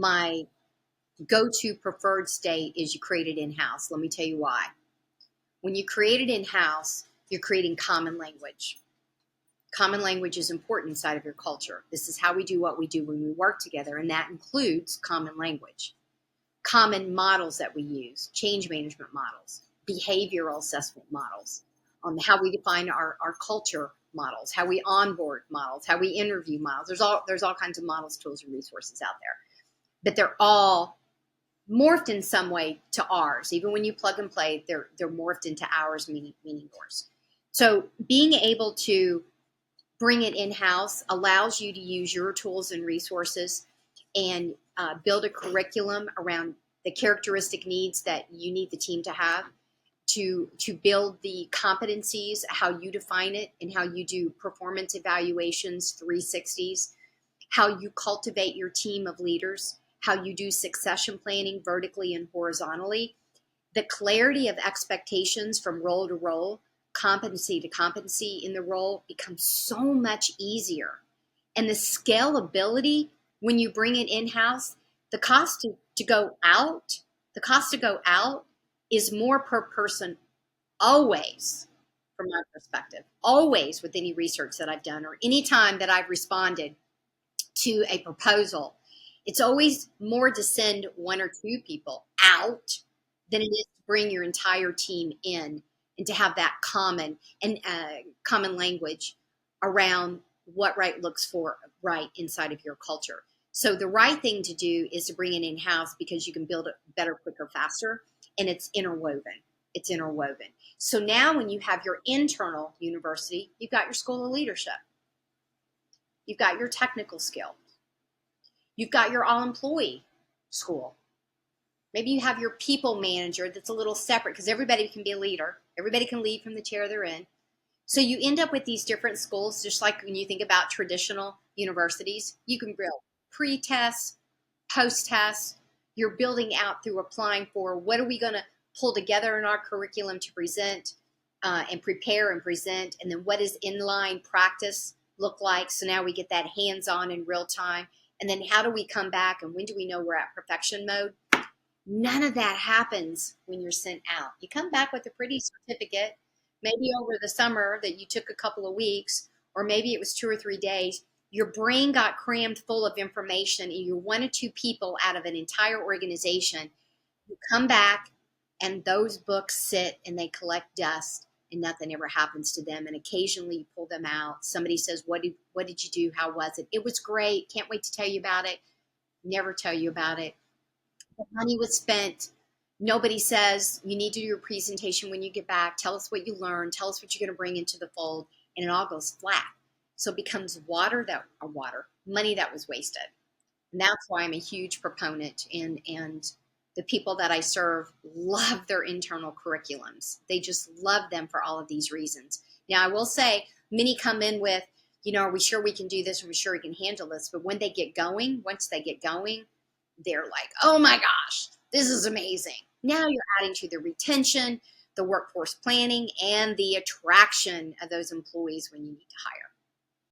my go-to preferred state is you create it in-house. Let me tell you why. When you create it in-house, you're creating common language. Common language is important inside of your culture. This is how we do what we do when we work together, and that includes common language. Common models that we use, change management models, behavioral assessment models, how we define our culture models, how we onboard models, how we interview models. There's all kinds of models, tools, and resources out there. But they're all morphed in some way to ours. Even when you plug and play, they're morphed into ours, meaning yours. So being able to bring it in-house allows you to use your tools and resources and build a curriculum around the characteristic needs that you need the team to have, to build the competencies, how you define it, and how you do performance evaluations, 360s, how you cultivate your team of leaders, how you do succession planning vertically and horizontally. The clarity of expectations from role to role, competency to competency in the role becomes so much easier. And the scalability, when you bring it in-house, the cost to go out is more per person always, from my perspective, always with any research that I've done or any time that I've responded to a proposal. It's always more to send one or two people out than it is to bring your entire team in and to have that common language around what right looks for right inside of your culture. So the right thing to do is to bring it in-house because you can build it better, quicker, faster, and it's interwoven. It's interwoven. So now when you have your internal university, you've got your school of leadership. You've got your technical skill. You've got your all-employee school. Maybe you have your people manager that's a little separate because everybody can be a leader. Everybody can lead from the chair they're in. So you end up with these different schools, just like when you think about traditional universities. You can build pre-tests, post-tests. You're building out through applying for what are we going to pull together in our curriculum to present and prepare and present, and then what does inline practice look like? So now we get that hands-on in real time. And then how do we come back and when do we know we're at perfection mode? None of that happens when you're sent out. You come back with a pretty certificate, maybe over the summer that you took a couple of weeks, or maybe it was 2 or 3 days. Your brain got crammed full of information and you're 1 or 2 people out of an entire organization. You come back and those books sit and they collect dust and nothing ever happens to them. And occasionally you pull them out. Somebody says, what did you do? How was it? It was great. Can't wait to tell you about it. Never tell you about it. The money was spent. Nobody says you need to do your presentation when you get back. Tell us what you learned. Tell us what you're going to bring into the fold. And it all goes flat. So it becomes money that was wasted. And that's why I'm a huge proponent. And the people that I serve love their internal curriculums. They just love them for all of these reasons. Now, I will say many come in with, are we sure we can do this? Are we sure we can handle this? But once they get going, they're like, oh my gosh, this is amazing. Now you're adding to the retention, the workforce planning, and the attraction of those employees when you need to hire.